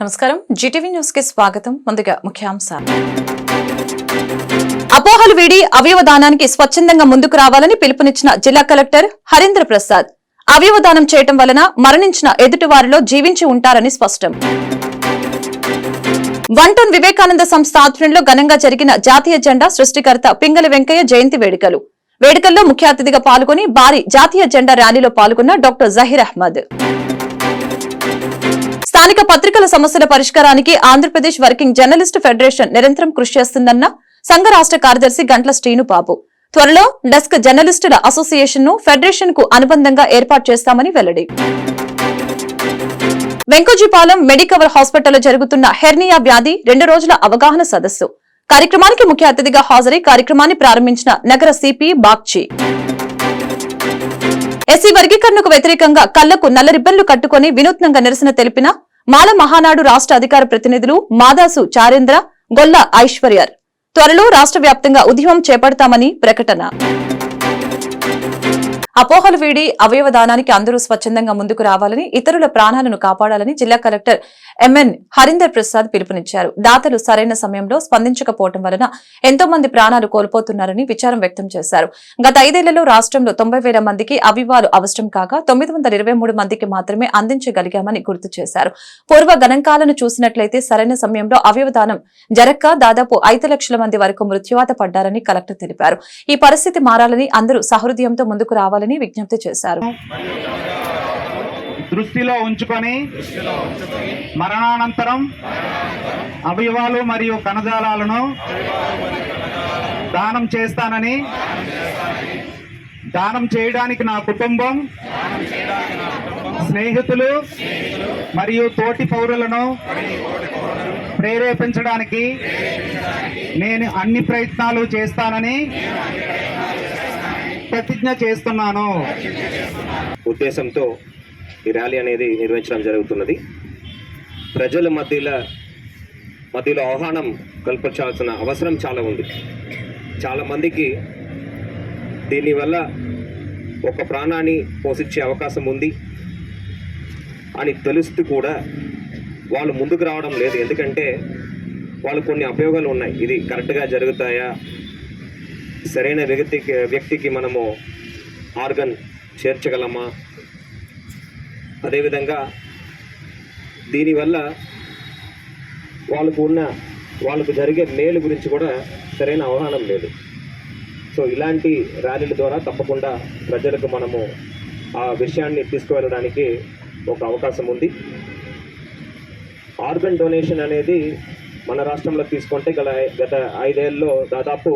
నమస్కారం Zee TV news కి స్వాగతం. ముందుగా ముఖ్యాంశాలు. అపోహలు వీడి అవయవ దానానికి స్వచ్ఛందంగా ముందుకు రావాలని పిలుపునిచ్చిన జిల్లా కలెక్టర్ హరీంద్ర ప్రసాద్. అవయవ దానం చేయటం వలన మరణించిన ఎదుటి వారిలో జీవించి ఉంటారని స్పష్టం. 1 టౌన్ వివేకానంద సంస్థ ఆధ్వర్యంలో ఘనంగా జరిగిన జాతీయ జెండా సృష్టికర్త పింగళి వెంకయ్య జయంతి వేడుకల్లో ముఖ్య అతిథిగా పాల్గొని భారీ జాతీయ జెండా ర్యాలీలో పాల్గొన్న డాక్టర్ జహీర్ అహ్మద్. స్థానిక పత్రికల సమస్యల పరిష్కారానికి ఆంధ్రప్రదేశ్ వర్కింగ్ జర్నలిస్టు ఫెడరేషన్ నిరంతరం కృషి చేస్తుందన్న సంఘ రాష్ట్ర కార్యదర్శి గంట్ల శ్రీనుబాబు. త్వరలో డెస్క్ జర్నలిస్టుల అసోసియేషన్ ను ఫెడరేషన్ కు అనుబంధంగా ఏర్పాటు చేస్తామని వెల్లడి. వెంకోజీపాలెం మెడికవర్ హాస్పిటల్లో జరుగుతున్న హెర్నియా వ్యాధి 2 రోజుల అవగాహన సదస్సు కార్యక్రమానికి ముఖ్య అతిథిగా హాజరై కార్యక్రమాన్ని ప్రారంభించిన నగర సిపి బాగ్చి. ఎస్సీ వర్గీకరణకు వ్యతిరేకంగా కళ్లకు నల్ల రిబ్బన్లు కట్టుకుని వినూత్నంగా నిరసన తెలిపిన మాల మహానాడు రాష్ట్ర అధికార ప్రతినిధులు మాదాసు చారేంద్ర, గొల్ల ఐశ్వర్యర్. త్వరలో రాష్ట్ర వ్యాప్తంగా ఉద్యమం చేపడతామని ప్రకటన. అపోహలు వీడి అవయవ దానానికి అందరూ స్వచ్ఛందంగా ముందుకు రావాలని, ఇతరుల ప్రాణాలను కాపాడాలని జిల్లా కలెక్టర్ ఎంఎన్ హరీందర్ ప్రసాద్ పిలుపునిచ్చారు. దాతలు సరైన సమయంలో స్పందించకపోవడం వలన ఎంతో మంది ప్రాణాలు కోల్పోతున్నారని విచారం వ్యక్తం చేశారు. గత 5 ఏళ్లలో రాష్ట్రంలో 90,000 మందికి అవయవాలు అవసరం కాగా 923 మందికి మాత్రమే అందించగలిగామని గుర్తు చేశారు. పూర్వ గణాంకాలను చూసినట్లయితే సరైన సమయంలో అవయవ దానం జరక్క దాదాపు 5 లక్షల మంది వరకు మృత్యువాత పడ్డారని కలెక్టర్ తెలిపారు. ఈ పరిస్థితి మారాలని అందరూ సహృదయంతో ముందుకు రావాలని విజ్ఞప్తి చేశారు. దృష్టిలో ఉంచుకొని మరణానంతరం అవయవాలు మరియు కణజాలాలను దానం చేస్తానని, దానం చేయడానికి నా కుటుంబం, స్నేహితులు మరియు తోటి పౌరులను ప్రేరేపించడానికి నేను అన్ని ప్రయత్నాలు చేస్తానని ప్రతిజ్ఞ చేస్తున్నాను. ఉద్దేశంతో ఈ ర్యాలీ అనేది నిర్వహించడం జరుగుతున్నది. ప్రజల మధ్యలో ఆహ్వానం కల్పించాల్సిన అవసరం చాలా ఉంది. చాలామందికి దీనివల్ల ఒక ప్రాణాన్ని పోషించే అవకాశం ఉంది అని తెలుస్తూ కూడా వాళ్ళు ముందుకు రావడం లేదు. ఎందుకంటే వాళ్ళు కొన్ని అపయోగాలు ఉన్నాయి. ఇది కరెక్ట్గా జరుగుతాయా, సరైన వ్యక్తికి మనము ఆర్గన్ చేర్చగలమా, అదేవిధంగా దీనివల్ల వాళ్ళకు జరిగే మేలు గురించి కూడా సరైన అవగాహన లేదు. సో ఇలాంటి ర్యాలీల ద్వారా తప్పకుండా ప్రజలకు మనము ఆ విషయాన్ని తీసుకువెళ్ళడానికి ఒక అవకాశం ఉంది. ఆర్గన్ డొనేషన్ అనేది మన రాష్ట్రంలో తీసుకుంటే గత 5 ఏళ్ళలో దాదాపు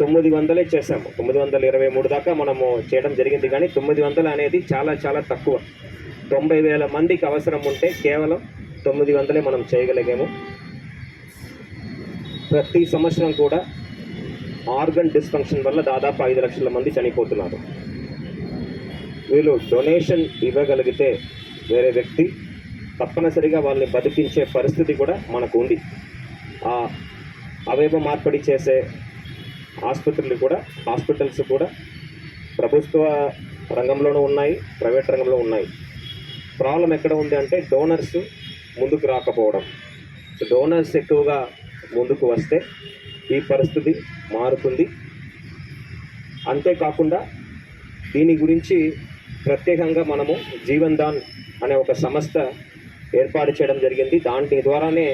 900 చేసాము. 923 దాకా మనము చేయడం జరిగింది. కానీ 900 అనేది చాలా చాలా తక్కువ. 90,000 మందికి అవసరం ఉంటే కేవలం 900 మనం చేయగలిగాము. ప్రతి సంవత్సరం కూడా ఆర్గన్ డిస్ఫంక్షన్ వల్ల దాదాపు 5 లక్షల మంది చనిపోతున్నారు. వీళ్ళు డొనేషన్ ఇవ్వగలిగితే వేరే వ్యక్తి తప్పనిసరిగా వాళ్ళని బతికించే పరిస్థితి కూడా మనకు ఉంది. ఆ అవయవ మార్పిడి చేసే హాస్పిటల్స్ కూడా ప్రభుత్వ రంగంలోనూ ఉన్నాయి, ప్రైవేట్ రంగంలో ఉన్నాయి. ప్రాబ్లం ఎక్కడ ఉంది అంటే డోనర్స్ ముందుకు రాకపోవడం. సో డోనర్స్ ఎక్కువగా ముందుకు వస్తే ఈ పరిస్థితి మారుతుంది. అంతేకాకుండా దీని గురించి ప్రత్యేకంగా మనము జీవన్ దాన్ అనే ఒక సంస్థ ఏర్పాటు చేయడం జరిగింది. దాని ద్వారానే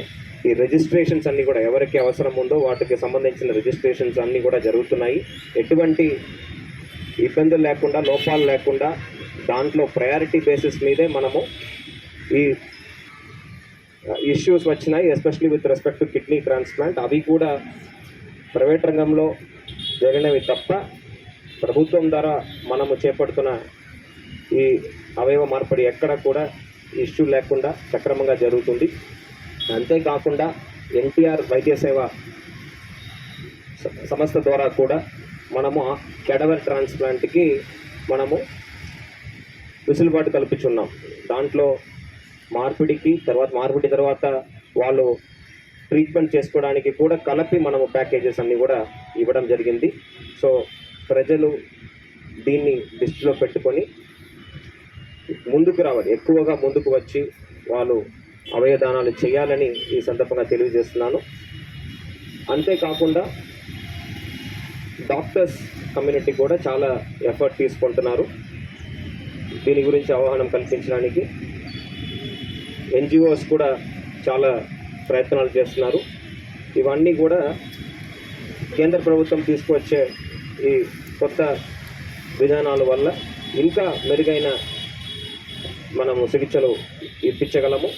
ఈ రిజిస్ట్రేషన్స్ అన్నీ కూడా ఎవరికి అవసరం ఉందో వాటికి సంబంధించిన రిజిస్ట్రేషన్స్ అన్నీ కూడా జరుగుతున్నాయి. ఎటువంటి ఇబ్బందులు లేకుండా, లోపాలు లేకుండా దాంట్లో ప్రయారిటీ బేసిస్ మీదే మనము ఈ ఇష్యూస్ వచ్చినాయి. Especially with respect to kidney transplant. అవి కూడా ప్రైవేట్ రంగంలో జరిగినవి తప్ప ప్రభుత్వం ద్వారా మనము చేపడుతున్న ఈ అవయవ మార్పిడి ఎక్కడ కూడా ఇష్యూ లేకుండా సక్రమంగా జరుగుతుంది. అంతేకాకుండా ఎన్టీఆర్ వైద్య సేవ సంస్థ ద్వారా కూడా మనము క్యాడవర్ ట్రాన్స్ప్లాంట్కి మనము వెసులుబాటు కల్పించున్నాం. దాంట్లో మార్పిడి తర్వాత వాళ్ళు ట్రీట్మెంట్ చేసుకోవడానికి కూడా కలిపి మనము ప్యాకేజెస్ అన్నీ కూడా ఇవ్వడం జరిగింది. సో ప్రజలు దీన్ని దృష్టిలో పెట్టుకొని ముందుకు రావాలి, ఎక్కువగా ముందుకు వచ్చి వాళ్ళు అవయవదానాలు చేయాలని ఈ సందర్భంగా తెలియజేస్తున్నాను. అంతేకాకుండా డాక్టర్స్ కమ్యూనిటీ కూడా చాలా ఎఫర్ట్ తీసుకుంటున్నారు దీని గురించి అవగాహన కల్పించడానికి. ఎన్జిఓస్ కూడా చాలా ప్రయత్నాలు చేస్తున్నారు. ఇవన్నీ కూడా కేంద్ర ప్రభుత్వం తీసుకువచ్చే ఈ కొత్త విధానాల వల్ల ఇంకా మెరుగైన మనము చికిత్సలు ఇప్పించగలము,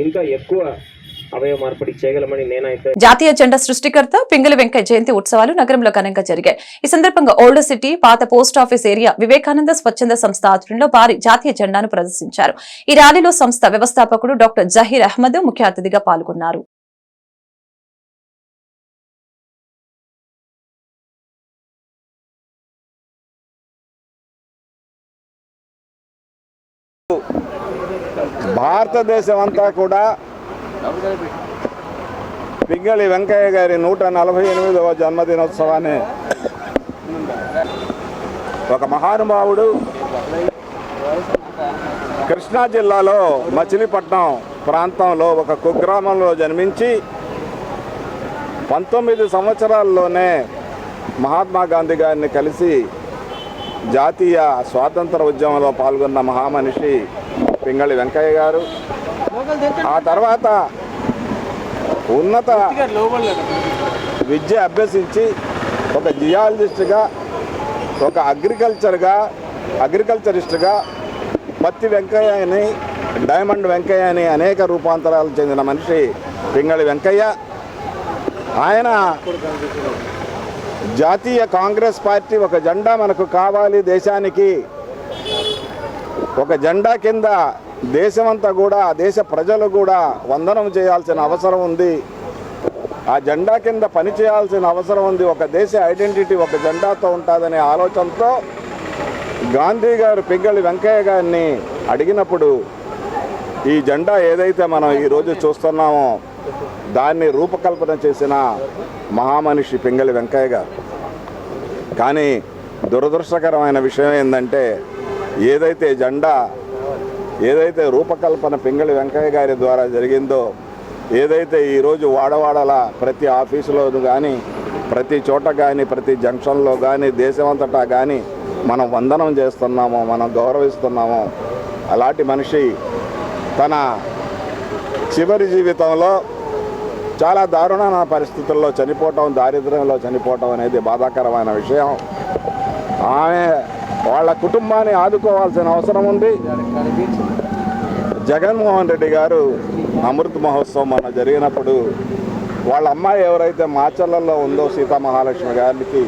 ఇంకా ఎక్కువ అవయవ మార్పిడి చేయగలమని నేనైతే. జాతీయ జెండా సృష్టికర్త పింగళి వెంకయ్య జయంతి ఉత్సవాలు నగరంలో ఘనంగా జరిగాయి. ఈ సందర్భంగా ఓల్డ్ సిటీ, పాత పోస్ట్ ఆఫీస్ ఏరియా, వివేకానంద స్వచ్ఛంద సంస్థ ఆధ్వర్యంలో భారీ జాతీయ జెండాను ప్రదర్శించారు. ఈ ర్యాలీలో సంస్థ వ్యవస్థాపకుడు డాక్టర్ జహీర్ అహ్మద్ ముఖ్య అతిథిగా పాల్గొన్నారు. భారతదేశం అంతా కూడా పింగళి వెంకయ్య గారి 148వ జన్మదినోత్సవాన్ని ఒక మహానుభావుడు కృష్ణా జిల్లాలో మచిలీపట్నం ప్రాంతంలో ఒక కుగ్రామంలో జన్మించి 19 సంవత్సరాల్లోనే మహాత్మా గాంధీ గారిని కలిసి జాతీయ స్వాతంత్ర ఉద్యమంలో పాల్గొన్న మహామనిషి పింగళి వెంకయ్య గారు. ఆ తర్వాత ఉన్నత విద్య అభ్యసించి ఒక జియాలజిస్ట్గా, ఒక అగ్రికల్చరిస్ట్గా పత్తి వెంకయ్య అని, డైమండ్ వెంకయ్య అని అనేక రూపాంతరాలు చెందిన మనిషి పింగళి వెంకయ్య. ఆయన జాతీయ కాంగ్రెస్ పార్టీ ఒక జెండా మనకు కావాలి, దేశానికి ఒక జెండా కింద దేశమంతా కూడా, దేశ ప్రజలు కూడా వందనం చేయాల్సిన అవసరం ఉంది, ఆ జెండా కింద పని చేయాల్సిన అవసరం ఉంది, ఒక దేశ ఐడెంటిటీ ఒక జెండాతో ఉంటుందనే ఆలోచనతో గాంధీ గారు పింగళి వెంకయ్య గారిని అడిగినప్పుడు ఈ జెండా ఏదైతే మనం ఈరోజు చూస్తున్నామో దాన్ని రూపకల్పన చేసిన మహామనిషి పింగళి వెంకయ్య గారు. కానీ దురదృష్టకరమైన విషయం ఏంటంటే ఏదైతే రూపకల్పన పింగళి వెంకయ్య గారి ద్వారా జరిగిందో, ఏదైతే ఈరోజు వాడవాడల ప్రతి ఆఫీసులోనూ కానీ, ప్రతి చోట కానీ, ప్రతి జంక్షన్లో కానీ, దేశమంతటా కానీ మనం వందనం చేస్తున్నామో, మనం గౌరవిస్తున్నామో, అలాంటి మనిషి తన చివరి జీవితంలో చాలా దారుణమైన పరిస్థితుల్లో చనిపోవటం, దారిద్ర్యంలో చనిపోవటం అనేది బాధాకరమైన విషయం. ఆమె వాళ్ళ కుటుంబాన్ని ఆదుకోవాల్సిన అవసరం ఉంది. జగన్మోహన్ రెడ్డి గారు అమృత్ మహోత్సవం మన జరిగినప్పుడు వాళ్ళ అమ్మాయి ఎవరైతే మాచర్లలో ఉందో సీతామహాలక్ష్మి గారికి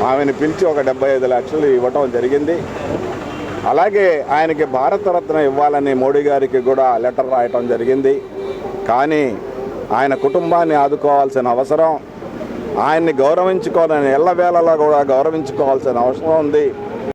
ఆమెను పిలిచి ఒక 75 లక్షలు ఇవ్వటం జరిగింది. అలాగే ఆయనకి భారతరత్న ఇవ్వాలని మోడీ గారికి కూడా లెటర్ రాయటం జరిగింది. కానీ ఆయన కుటుంబాన్ని ఆదుకోవాల్సిన అవసరం, ఆయన్ని గౌరవించుకోవాలని ఎల్లవేళలా కూడా గౌరవించుకోవాల్సిన అవసరం ఉంది.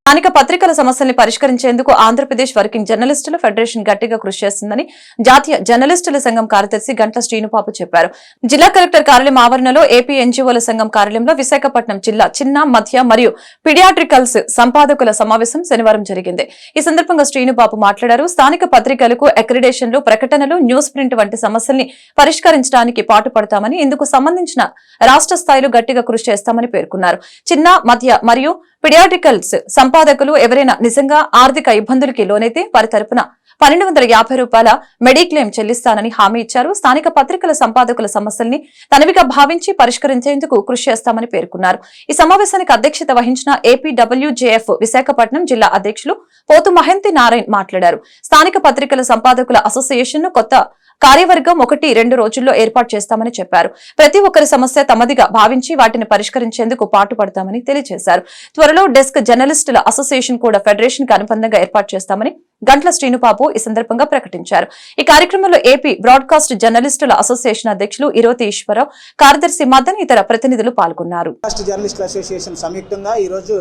స్థానిక పత్రికల సమస్యల్ని పరిష్కరించేందుకు ఆంధ్రప్రదేశ్ వర్కింగ్ జర్నలిస్టుల ఫెడరేషన్ గట్టిగా కృషి చేస్తుందని జాతీయ జర్నలిస్టుల సంఘం కార్యదర్శి గంట్ల శ్రీనుబాబు చెప్పారు. జిల్లా కలెక్టర్ కార్యాలయం ఆవరణలో ఏపీ ఎన్జీఓల సంఘం కార్యాలయంలో విశాఖపట్నం జిల్లా చిన్న, మధ్య మరియు పిడియాట్రికల్స్ సంపాదకుల సమావేశం శనివారం జరిగింది. ఈ సందర్భంగా శ్రీనుబాబు మాట్లాడారు. స్థానిక పత్రికలకు అక్రిడేషన్లు, ప్రకటనలు, న్యూస్ ప్రింట్ వంటి సమస్యల్ని పరిష్కరించడానికి పాటుపడతామని, ఇందుకు సంబంధించిన రాష్ట్ర స్థాయిలో గట్టిగా కృషి చేస్తామని పేర్కొన్నారు. చిన్న, మధ్య మరియు పిడియాట్రికల్స్ సంపాదకులు ఎవరైనా నిజంగా ఆర్థిక ఇబ్బందులకి లోనైతే వారి తరపున 1250 రూపాయల మెడిక్లెయిమ్ చెల్లిస్తానని హామీ ఇచ్చారు. స్థానిక పత్రికల సంపాదకుల సమస్యల్ని తనవిగా భావించి పరిష్కరించేందుకు కృషి చేస్తామని పేర్కొన్నారు. ఈ సమావేశానికి అధ్యక్షత వహించిన ఏపీడబ్ల్యూజేఎఫ్ విశాఖపట్నం జిల్లా అధ్యక్షులు పోతు మహంతి నారాయణ్ మాట్లాడారు. స్థానిక పత్రికల సంపాదకుల అసోసియేషన్ ను కొత్త కార్యవర్గం 1-2 రోజుల్లో ఏర్పాటు చేస్తామని చెప్పారు. ప్రతి ఒక్కరి సమస్య తమదిగా భావించి వాటిని పరిష్కరించేందుకు పాటుపడతామని తెలియజేశారు. త్వరలో డెస్క్ జర్నలిస్టుల అసోసియేషన్ కూడా ఫెడరేషన్ కు అనుబంధంగా ఏర్పాటు చేస్తామని గంట్ల శ్రీనుబాబు ఈ సందర్భంగా ప్రకటించారు. ఈ కార్యక్రమంలో ఏపీ బ్రాడ్కాస్ట్ జర్నలిస్టుల అసోసియేషన్ అధ్యక్షులు ఇరోతి ఈశ్వరరావు, కార్యదర్శి మదన్, ఇతర ప్రతినిధులు పాల్గొన్నారు. జర్నలిస్టుల అసోసియేషన్ సంయుక్తంగా ఈరోజు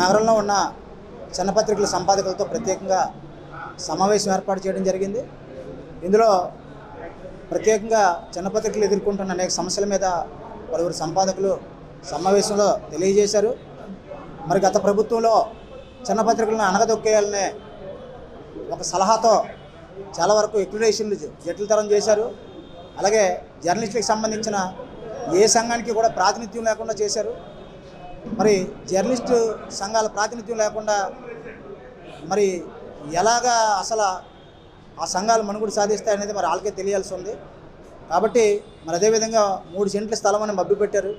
నగరంలో ఉన్న చిన్న పత్రికల సంపాదకులతో ప్రత్యేకంగా సమావేశం ఏర్పాటు చేయడం జరిగింది. ఇందులో ప్రత్యేకంగా చిన్న పత్రికలు ఎదుర్కొంటున్న అనేక సమస్యల మీద పలువురు సంపాదకులు సమావేశంలో తెలియజేశారు. మరి గత ప్రభుత్వంలో చిన్న పత్రికలను అణగదొక్కేయాలనే ఒక సలహాతో చాలా వరకు ఎక్విడేషన్లు జటిలతరం చేశారు. అలాగే జర్నలిస్టులకు సంబంధించిన ఏ సంఘానికి కూడా ప్రాతినిధ్యం లేకుండా చేశారు. మరి జర్నలిస్టు సంఘాల ప్రాతినిధ్యం లేకుండా మరి ఎలాగా అసలు ఆ సంఘాలు మనుగడ సాధిస్తాయి అనేది మరి వాళ్ళకే తెలియాల్సి ఉంది. కాబట్టి మరి అదేవిధంగా 3 సెంట్ల స్థలం అని మభ్యపెట్టారు.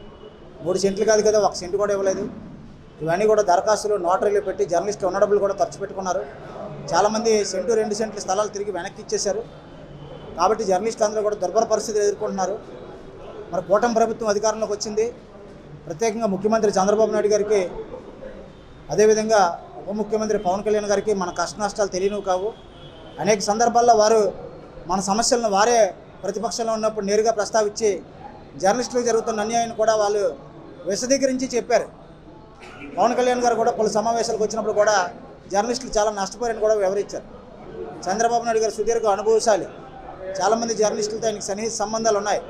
3 సెంట్లు కాదు కదా, 1 సెంటు కూడా ఇవ్వలేదు. ఇవన్నీ కూడా దరఖాస్తులు నోటరీలు పెట్టి జర్నలిస్టులు ఉన్న డబ్బులు కూడా ఖర్చు పెట్టుకున్నారు. చాలామంది 1 సెంటు 2 సెంట్ల స్థలాలు తిరిగి వెనక్కి ఇచ్చేశారు. కాబట్టి జర్నలిస్టులు అందరూ కూడా దుర్భర పరిస్థితులు ఎదుర్కొంటున్నారు. మరి కూటమి ప్రభుత్వం అధికారంలోకి వచ్చింది. ప్రత్యేకంగా ముఖ్యమంత్రి చంద్రబాబు నాయుడు గారికి, అదేవిధంగా ఉప ముఖ్యమంత్రి పవన్ కళ్యాణ్ గారికి మన కష్ట నష్టాలు తెలియనివి కావు. అనేక సందర్భాల్లో వారు మన సమస్యలను వారే ప్రతిపక్షంలో ఉన్నప్పుడు నేరుగా ప్రస్తావించి జర్నలిస్టులకు జరుగుతున్న అన్యాయాన్ని కూడా వాళ్ళు విశదీకరించి చెప్పారు. పవన్ కళ్యాణ్ గారు కూడా పలు సమావేశాలకు వచ్చినప్పుడు కూడా జర్నలిస్టులు చాలా నష్టపోయారని కూడా వివరించారు. చంద్రబాబు నాయుడు గారు సుదీర్ఘ అనుభవశాలి. చాలామంది జర్నలిస్టులతో ఆయనకి సన్నిహిత సంబంధాలు ఉన్నాయి.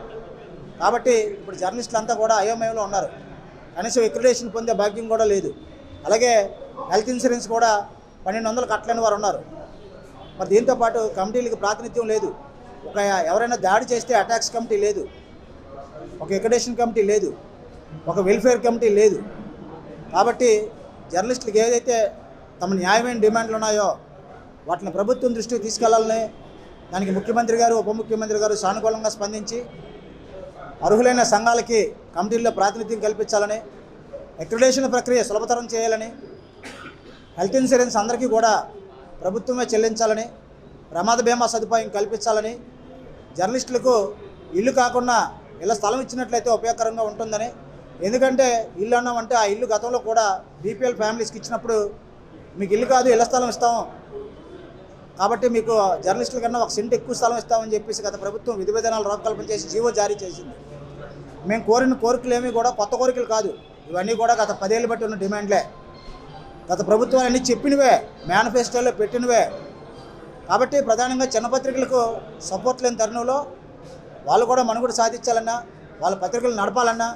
కాబట్టి ఇప్పుడు జర్నలిస్టులు అంతా కూడా అయోమయంలో ఉన్నారు. కనీసం ఎక్రిడేషన్ పొందే భాగ్యం కూడా లేదు. అలాగే హెల్త్ ఇన్సూరెన్స్ కూడా 1200 కట్టలేని వారు ఉన్నారు. మరి దీంతోపాటు కమిటీలకు ప్రాతినిధ్యం లేదు. ఎవరైనా దాడి చేస్తే అటాక్స్ కమిటీ లేదు, ఒక ఎక్రిడేషన్ కమిటీ లేదు, ఒక వెల్ఫేర్ కమిటీ లేదు. కాబట్టి జర్నలిస్టులకు ఏదైతే తమ న్యాయమైన డిమాండ్లు ఉన్నాయో వాటిని ప్రభుత్వం దృష్టికి తీసుకెళ్లాలని, దానికి ముఖ్యమంత్రి గారు ఉప ముఖ్యమంత్రి గారు సానుకూలంగా స్పందించి అర్హులైన సంఘాలకి కమిటీల్లో ప్రాతినిధ్యం కల్పించాలని, ఎక్రిడేషన్ ప్రక్రియ సులభతరం చేయాలని, హెల్త్ ఇన్సూరెన్స్ అందరికీ కూడా ప్రభుత్వమే చెల్లించాలని, ప్రమాద బీమా సదుపాయం కల్పించాలని, జర్నలిస్టులకు ఇల్లు కాకుండా ఇళ్ళ స్థలం ఇచ్చినట్లయితే ఉపయోగకరంగా ఉంటుందని. ఎందుకంటే ఇల్లు అన్నామంటే ఆ ఇల్లు గతంలో కూడా బీపీఎల్ ఫ్యామిలీస్కి ఇచ్చినప్పుడు మీకు ఇల్లు కాదు ఇళ్ళ స్థలం ఇస్తాము, కాబట్టి మీకు జర్నలిస్టుల కన్నా 1 సెంటు ఎక్కువ స్థలం ఇస్తామని చెప్పేసి గత ప్రభుత్వం విధి విధానాలు రూపకల్పన చేసి జీవో జారీ చేసింది. మేము కోరిన కోరికలు ఏమీ కూడా కొత్త కోరికలు కాదు, ఇవన్నీ కూడా గత 10 ఏళ్ళు బట్టి ఉన్న డిమాండ్లే. గత ప్రభుత్వాలు అన్నీ చెప్పినవే, మేనిఫెస్టోలో పెట్టినవే. కాబట్టి ప్రధానంగా చిన్న పత్రికలకు సపోర్ట్ లేని తరుణంలో వాళ్ళు కూడా మనుగడ సాధించాలన్నా, వాళ్ళ పత్రికలు నడపాలన్నా,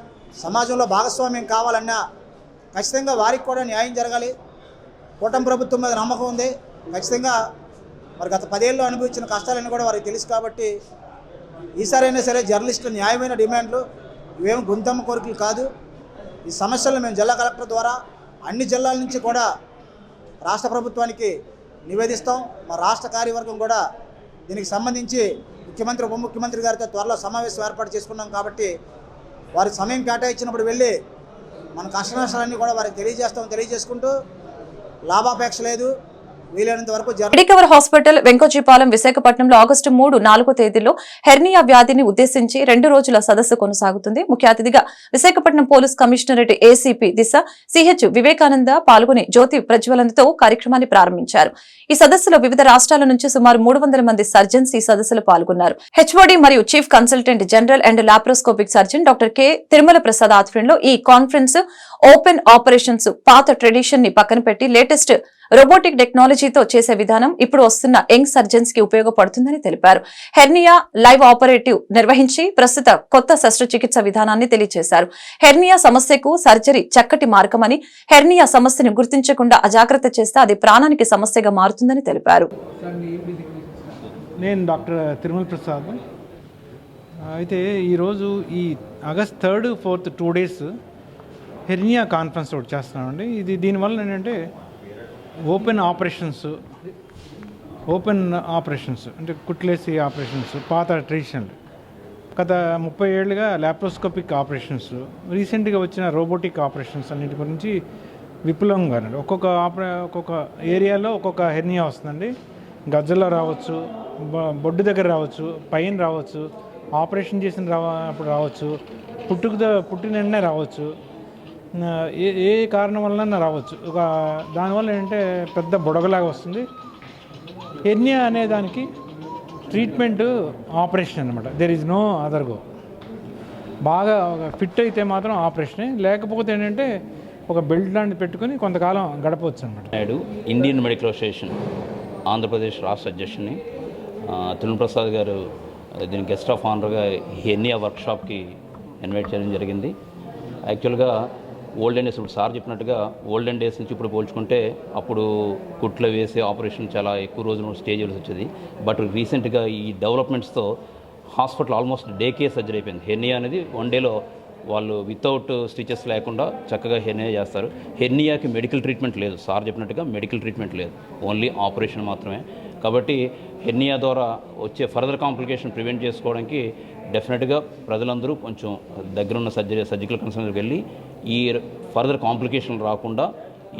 సమాజంలో భాగస్వామ్యం కావాలన్నా ఖచ్చితంగా వారికి కూడా న్యాయం జరగాలి. కూటమి ప్రభుత్వం మీద నమ్మకం ఉంది. ఖచ్చితంగా మరి గత 10 ఏళ్ళు అనుభవించిన కష్టాలన్నీ కూడా వారికి తెలుసు. కాబట్టి ఈసారైనా సరే జర్నలిస్టుల న్యాయమైన డిమాండ్లు ఇవేమి గుంతమ్మ కోరికలు కాదు. ఈ సమస్యలను మేము జిల్లా కలెక్టర్ ద్వారా అన్ని జిల్లాల నుంచి కూడా రాష్ట్ర ప్రభుత్వానికి నివేదిస్తాం. మా రాష్ట్ర కార్యవర్గం కూడా దీనికి సంబంధించి ముఖ్యమంత్రి ఉప ముఖ్యమంత్రి గారితో త్వరలో సమావేశం ఏర్పాటు చేసుకున్నాం. కాబట్టి వారి సమయం కేటాయించినప్పుడు వెళ్ళి మన కష్ట నష్టాలన్నీ కూడా వారికి తెలియజేసుకుంటూ లాభాపేక్ష లేదు, వీలైనంత వరకు మెడికవర్ హాస్పిటల్ వెంకోజీపాలెం విశాఖపట్నంలో ఆగస్టు 3, 4 తేదీల్లో హెర్నియా వ్యాధిని ఉద్దేశించి 2 రోజుల సదస్సు కొనసాగుతుంది. ముఖ్య అతిథిగా విశాఖపట్నం పోలీస్ కమిషనరేట్ ఏసీపీ దిశ సిహెచ్ వివేకానంద పాల్గొని జ్యోతి ప్రజ్వలనతో కార్యక్రమాన్ని ప్రారంభించారు. ఈ సదస్సులో వివిధ రాష్ట్రాల నుంచి సుమారు 300 మంది సర్జన్స్ ఈ సదస్సులో పాల్గొన్నారు. హెచ్ఓడి మరియు chief consultant general and laparoscopic surgeon doctor K Tirumala Prasad ఆధ్వర్యంలో ఈ కాన్ఫరెన్స్ ఓపెన్ ఆపరేషన్స్ పాత ట్రెడిషన్ ని పక్కన పెట్టి లేటెస్ట్ రోబోటిక్ టెక్నాలజీతో చేసే విధానం ఇప్పుడు వస్తున్న యంగ్ సర్జన్స్ కి ఉపయోగపడుతుందని తెలిపారు. హెర్నియా లైవ్ ఆపరేటివ్ నిర్వహించి ప్రస్తుత కొత్త శస్త్రచికిత్స విధానాన్ని తెలియజేశారు. హెర్నియా సమస్యకు సర్జరీ చక్కటి మార్గమని, హెర్నియా సమస్యను గుర్తించకుండా అజాగ్రత్త చేస్తే అది ప్రాణానికి సమస్యగా మారుతుందని తెలిపారు. నేను డాక్టర్ తిరుమల ప్రసాద్. అయితే ఈరోజు ఈ ఆగస్ట్ 3, 4 2 days హెర్నియా కాన్ఫరెన్స్ ఒకటి చేస్తున్నామండి. దీనివల్ల ఏంటంటే ఓపెన్ ఆపరేషన్స్ అంటే కుట్లేసి ఆపరేషన్స్, పాత ట్రెడిషనల్ గత 30 ఏళ్ళుగా లాప్రోస్కోపిక్ ఆపరేషన్స్, రీసెంట్గా వచ్చిన రోబోటిక్ ఆపరేషన్స్ అన్నిటి గురించి విపులంగా ఒక్కొక్క ఏరియాలో ఒక్కొక్క హెర్నియా వస్తుందండి. గజ్జల్లో రావచ్చు, బొడ్డు దగ్గర రావచ్చు, పైన రావచ్చు, ఆపరేషన్ అప్పుడు రావచ్చు, పుట్టిన వెంటనే రావచ్చు, ఏ కారణం వలన రావచ్చు. దానివల్ల ఏంటంటే పెద్ద బుడగలాగా వస్తుంది. హెర్నియా అనే దానికి ట్రీట్మెంట్ ఆపరేషన్ అనమాట. There is no other go. బాగా ఫిట్ అయితే మాత్రం ఆపరేషనే, లేకపోతే ఏంటంటే ఒక బెల్ట్ లాంటిది పెట్టుకొని కొంతకాలం గడపవచ్చు అనమాట. Naidu, Indian medical association Andhra Pradesh రాష్ట్ర అధ్యక్షుని. తిరుమల ప్రసాద్ గారు దీని గెస్ట్ ఆఫ్ ఆనర్గా హెర్నియా వర్క్షాప్కి ఇన్వైట్ చేయడం జరిగింది. యాక్చువల్గా ఓల్డెన్ డేస్ ఇప్పుడు సార్ చెప్పినట్టుగా ఓల్డెన్ డేస్ నుంచి ఇప్పుడు పోల్చుకుంటే అప్పుడు కుట్లు వేసే ఆపరేషన్ చాలా ఎక్కువ రోజులు స్టేజ్ వచ్చేది. బట్ రీసెంట్గా ఈ డెవలప్మెంట్స్తో hospital almost day care surgery అయిపోయింది. హెర్నియా అనేది 1 డేలో వాళ్ళు వితౌట్ స్టిచెస్ లేకుండా చక్కగా హెర్నియా చేస్తారు. హెర్నియాకి మెడికల్ ట్రీట్మెంట్ లేదు, సార్ చెప్పినట్టుగా మెడికల్ ట్రీట్మెంట్ లేదు, ఓన్లీ ఆపరేషన్ మాత్రమే. కాబట్టి హెర్నియా ద్వారా వచ్చే ఫర్దర్ కాంప్లికేషన్ ప్రివెంట్ చేసుకోవడానికి డెఫినెట్గా ప్రజలందరూ కొంచెం దగ్గరున్న సర్జికల్ కన్సల్టెంట్కి వెళ్ళి ఈ ఫర్దర్ కాంప్లికేషన్ రాకుండా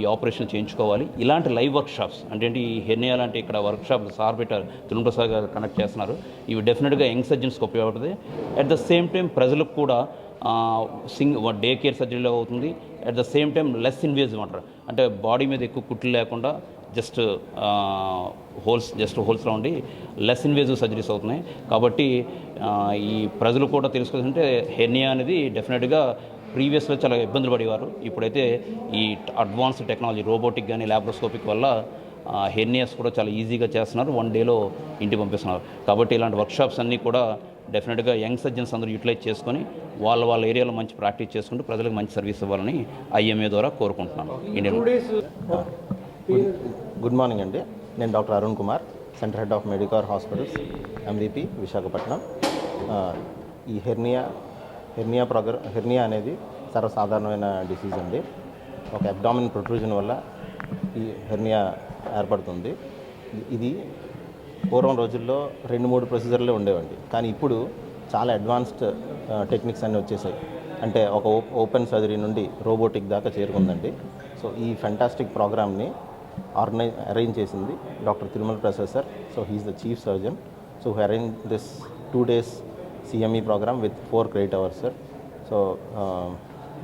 ఈ ఆపరేషన్ చేయించుకోవాలి. ఇలాంటి లైవ్ వర్క్షాప్స్ అంటే ఈ హెర్నియా లాంటి ఇక్కడ వర్క్షాప్ సార్ పెట్టారు, తిరుమలప్రసాద్ గారు కండక్ట్ చేస్తున్నారు. ఇవి డెఫినెట్గా యంగ్ సర్జన్స్కి ఉపయోగపడుతుంది. అట్ ద సేమ్ టైం ప్రజలకు కూడా డే కేర్ సర్జరీలో అవుతుంది. At the same time less invasive అంటారు, అంటే బాడీ మీద ఎక్కువ కుట్లు లేకుండా జస్ట్ హోల్స్లో ఉండి లెస్ ఇన్వేజివ్ సర్జరీస్ అవుతున్నాయి. కాబట్టి ఈ ప్రజలు కూడా తెలుసుకోవాలంటే హెర్నియా అనేది డెఫినెట్గా ప్రీవియస్లో చాలా ఇబ్బందులు పడేవారు. ఇప్పుడైతే ఈ అడ్వాన్స్డ్ టెక్నాలజీ రోబోటిక్ కానీ ల్యాప్రోస్కోపిక్ వల్ల హెర్నియాస్ కూడా చాలా ఈజీగా చేస్తున్నారు, 1 డేలో ఇంటికి పంపిస్తున్నారు. కాబట్టి ఇలాంటి వర్క్షాప్స్ అన్నీ కూడా డెఫినెట్గా యంగ్ సర్జన్స్ అందరూ యూటిలైజ్ చేసుకొని వాళ్ళ ఏరియాలో మంచి ప్రాక్టీస్ చేసుకుంటూ ప్రజలకు మంచి సర్వీస్ ఇవ్వాలని ఐఎంఏ ద్వారా కోరుకుంటున్నాను. గుడ్ మార్నింగ్ అండి, నేను doctor Arun Kumar, centre head of Medicover hospitals, MVP, Visakhapatnam. ఈ హెర్నియా అనేది సర్వసాధారణమైన డిసీజ్ అండి. ఒక అబ్డామిన్ ప్రొట్రూజన్ వల్ల ఈ హెర్నియా ఏర్పడుతుంది. ఇది పూర్వం రోజుల్లో 2-3 ప్రొసీజర్లే ఉండేవండి, కానీ ఇప్పుడు చాలా అడ్వాన్స్డ్ టెక్నిక్స్ అన్నీ వచ్చేసాయి. అంటే ఒక ఓపెన్ సర్జరీ నుండి రోబోటిక్ దాకా చేరుకుందండి. సో ఈ ఫెంటాస్టిక్ ప్రోగ్రామ్ని అరేంజ్ చేసింది doctor Tirumalaprasad sir. So he's the chief surgeon. So he arrange this 2 days CME program with 4 credit hours, sir. So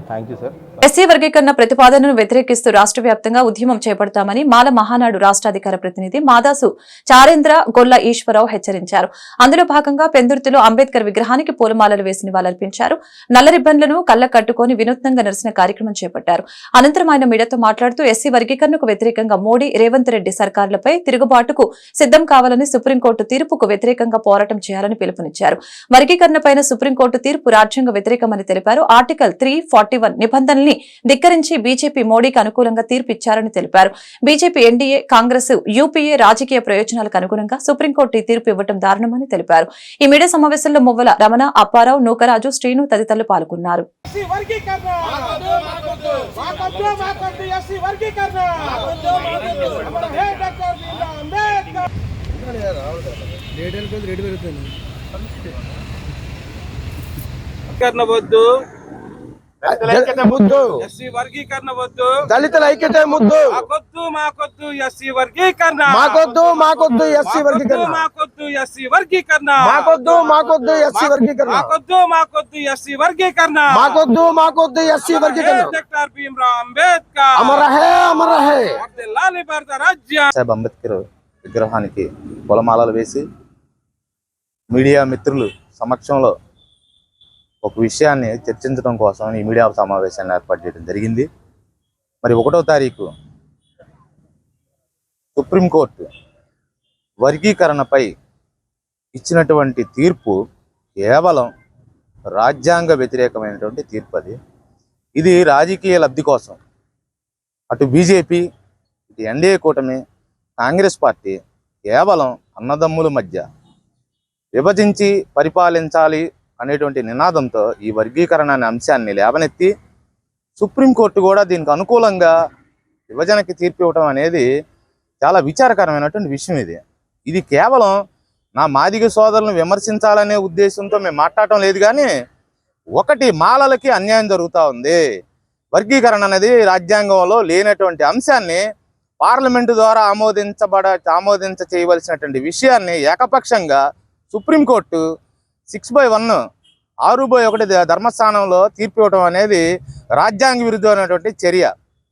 thank you sir. SC వర్గీకరణ ప్రతిపాదనను వ్యతిరేకిస్తూ రాష్ట్ర వ్యాప్తంగా ఉద్యమం చేపడతామని మాల మహానాడు రాష్ట్ర అధికార ప్రతినిధి మాదాసు చారేంద్ర గొల్ల ఈశ్వరరావు హెచ్చరించారు. అందులో భాగంగా పెందుర్తిలో అంబేద్కర్ విగ్రహానికి పూలమాలలు వేసి నివాళులర్పించారు. నల్ల రిబ్బన్లను కళ్ళ కట్టుకుని వినూత్నంగా నిరసన కార్యక్రమం చేపట్టారు. అనంతరం ఆయన మీడియాతో మాట్లాడుతూ ఎస్సీ వర్గీకరణకు వ్యతిరేకంగా మోడీ, రేవంత్ రెడ్డి సర్కారులపై తిరుగుబాటుకు సిద్దం కావాలని సుప్రీంకోర్టు తీర్పుకు వ్యతిరేకంగా పోరాటం చేయాలని పిలుపునిచ్చారు. వర్గీకరణపైన సుప్రీంకోర్టు తీర్పు రాజ్యాంగ వ్యతిరేకమని తెలిపారు. ఆర్టికల్ 341 నిబంధనల్ని ధిక్కరించి బీజేపీ మోడీకి అనుకూలంగా తీర్పు ఇచ్చారని తెలిపారు. బీజేపీ, ఎన్డీఏ, కాంగ్రెస్, యూపీఏ రాజకీయ ప్రయోజనాలకు అనుగుణంగా సుప్రీంకోర్టు ఈ తీర్పు ఇవ్వడం దారుణమని తెలిపారు. ఈ మీడియా సమావేశంలో మువ్వల రమణ, అప్పారావు, నూకరాజు, శ్రీను తదితరులు పాల్గొన్నారు. ఎస్సీ వర్గీకరణ వద్దు, దళితుల ఐక్యత ముద్దు, మాకొద్దు ఎస్సీ వర్గీకరణ, మాకొద్దు ఎస్సీ వర్గీకరణ, మాకొద్దు ఎస్సీ వర్గీకరణ, మాకొద్దు ఎస్సీ వర్గీకరణ, మాకొద్దు ఎస్సీ వర్గీకరణ, మాకొద్దు ఎస్సీ వర్గీకరణ. డాక్టర్ భీమ్రావ్ అంబేద్కర్ అమర హే, అమర హే. వర్ధిల్లాలి భారత రాజ్యం. సాహెబ్ అంబేద్కర్ విగ్రహానికి పూలమాలలు వేసి మీడియా మిత్రులు సమక్షంలో ఒక విషయాన్ని చర్చించడం కోసం ఈ మీడియా సమావేశాన్ని ఏర్పాటు చేయడం జరిగింది. మరి 1వ తారీఖు సుప్రీంకోర్టు వర్గీకరణపై ఇచ్చినటువంటి తీర్పు కేవలం రాజ్యాంగ వ్యతిరేకమైనటువంటి తీర్పు. ఇది రాజకీయ లబ్ధి కోసం అటు బీజేపీ, ఇటు ఎన్డీఏ కూటమి, కాంగ్రెస్ పార్టీ కేవలం అన్నదమ్ముల మధ్య విభజించి పరిపాలించాలి అనేటువంటి నినాదంతో ఈ వర్గీకరణ అనే అంశాన్ని లేవనెత్తి సుప్రీంకోర్టు కూడా దీనికి అనుకూలంగా విభజనకి తీర్పు ఇవ్వడం అనేది చాలా విచారకరమైనటువంటి విషయం. ఇది కేవలం నా మాదిగ సోదరులను విమర్శించాలనే ఉద్దేశంతో మేము మాట్లాడటం లేదు, కానీ ఒకటి మాలలకి అన్యాయం జరుగుతూ ఉంది. వర్గీకరణ అనేది రాజ్యాంగంలో లేనటువంటి అంశాన్ని పార్లమెంటు ద్వారా ఆమోదించ చేయవలసినటువంటి విషయాన్ని ఏకపక్షంగా సుప్రీంకోర్టు 6/1 6/1 ధర్మస్థానంలో తీర్పు ఇవ్వడం అనేది రాజ్యాంగ విరుద్ధమైనటువంటి చర్య.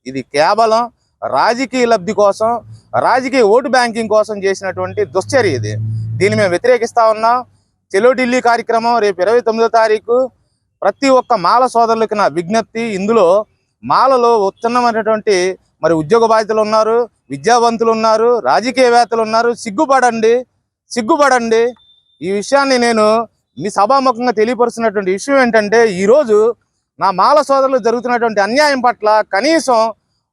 ఇది కేవలం రాజకీయ లబ్ధి కోసం, రాజకీయ ఓటు బ్యాంకింగ్ కోసం చేసినటువంటి దుశ్చర్య. దీన్ని మేము వ్యతిరేకిస్తా ఉన్నాం. చెలో ఢిల్లీ కార్యక్రమం రేపు 29వ తారీఖు. ప్రతి ఒక్క మాల సోదరులకి నా విజ్ఞప్తి, ఇందులో మాలలో ఉత్తమమైనటువంటి మరి ఉద్యోగ బాధ్యతలు ఉన్నారు, విద్యావంతులు ఉన్నారు, రాజకీయవేత్తలు ఉన్నారు. సిగ్గుపడండి. ఈ విషయాన్ని నేను మీ సభాముఖంగా తెలియపరుస్తున్నటువంటి విషయం ఏంటంటే, ఈరోజు నా మాల సోదరులు జరుగుతున్నటువంటి అన్యాయం పట్ల కనీసం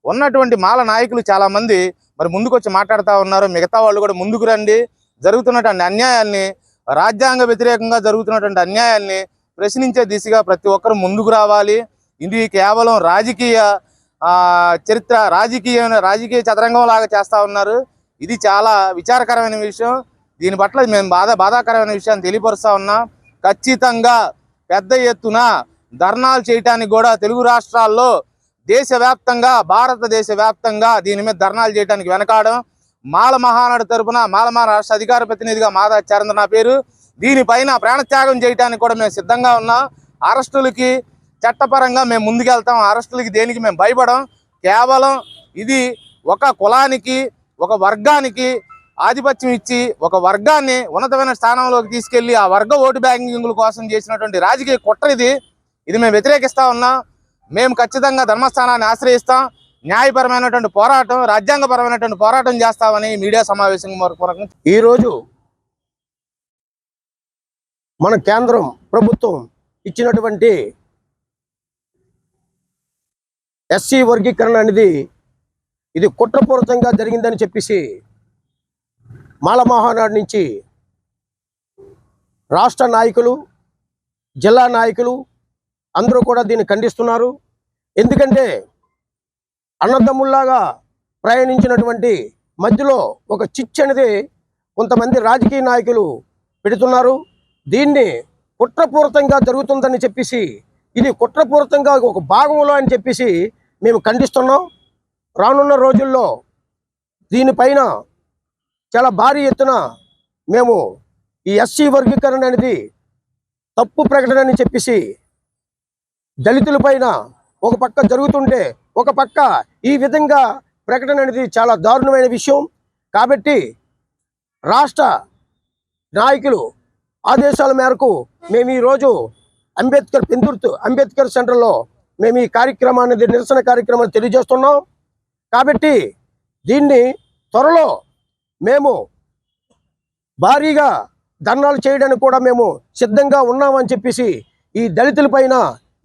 ఉన్నటువంటి మాల నాయకులు చాలామంది మరి ముందుకొచ్చి మాట్లాడుతూ ఉన్నారు. మిగతా వాళ్ళు కూడా ముందుకు రండి, జరుగుతున్నటువంటి అన్యాయాల్ని, రాజ్యాంగ వ్యతిరేకంగా జరుగుతున్నటువంటి అన్యాయాల్ని ప్రశ్నించే దిశగా ప్రతి ఒక్కరు ముందుకు రావాలి. ఇది కేవలం రాజకీయ చరిత్ర, రాజకీయ చదరంగం లాగా చేస్తూ ఉన్నారు. ఇది చాలా విచారకరమైన విషయం. దీని పట్ల మేము బాధాకరమైన విషయాన్ని తెలియపరుస్తూ ఉన్నాం. ఖచ్చితంగా పెద్ద ఎత్తున ధర్నాలు చేయడానికి కూడా తెలుగు రాష్ట్రాల్లో దేశవ్యాప్తంగా, భారతదేశ వ్యాప్తంగా దీని మీద ధర్నాలు చేయడానికి వెనకాడం. మాల మహానాడు తరపున మాల రాష్ట్ర అధికార ప్రతినిధిగా మాదాచార్య నా పేరు. దీనిపైన ప్రాణత్యాగం చేయడానికి కూడా మేము సిద్ధంగా ఉన్నాం. అరెస్టులకి చట్టపరంగా మేము ముందుకెళ్తాం. అరెస్టులకి దేనికి మేము భయపడం. కేవలం ఇది ఒక కులానికి, ఒక వర్గానికి ఆధిపత్యం ఇచ్చి ఒక వర్గాన్ని ఉన్నతమైన స్థానంలోకి తీసుకెళ్లి ఆ వర్గ ఓటు బ్యాంకింగ్ల కోసం చేసినటువంటి రాజకీయ కుట్ర ఇది మేము వ్యతిరేకిస్తా ఉన్నాం. మేము ఖచ్చితంగా ధర్మస్థానాన్ని ఆశ్రయిస్తాం. న్యాయపరమైనటువంటి పోరాటం, రాజ్యాంగపరమైనటువంటి పోరాటం చేస్తామని మీడియా సమావేశం ఈరోజు మన కేంద్రం ప్రభుత్వం ఇచ్చినటువంటి ఎస్సీ వర్గీకరణ అనేది ఇది కుట్రపూరితంగా జరిగిందని చెప్పేసి మాల మహానాడు నుంచి రాష్ట్ర నాయకులు, జిల్లా నాయకులు అందరూ కూడా దీన్ని ఖండిస్తున్నారు. ఎందుకంటే అన్నదమ్ముల్లాగా ప్రయాణించినటువంటి మధ్యలో ఒక చిచ్చు అనేది కొంతమంది రాజకీయ నాయకులు పెడుతున్నారు. దీన్ని కుట్రపూరితంగా జరుగుతుందని చెప్పేసి, ఇది కుట్రపూరితంగా ఒక భాగంలో అని చెప్పేసి మేము ఖండిస్తున్నాం. రానున్న రోజుల్లో దీనిపైన చాలా భారీ ఎత్తున మేము ఈ ఎస్సీ వర్గీకరణ అనేది తప్పు ప్రకటన అని చెప్పేసి, దళితులపైన ఒక పక్క జరుగుతుంటే ఒక పక్క ఈ విధంగా ప్రకటన అనేది చాలా దారుణమైన విషయం. కాబట్టి రాష్ట్ర నాయకులు ఆదేశాల మేరకు మేము ఈరోజు అంబేద్కర్ సెంటర్లో మేము ఈ కార్యక్రమాన్ని, నిరసన కార్యక్రమాన్ని తెలియజేస్తున్నాం. కాబట్టి దీన్ని త్వరలో మేము భారీగా ధర్నాలు చేయడానికి కూడా మేము సిద్ధంగా ఉన్నామని చెప్పేసి, ఈ దళితులపైన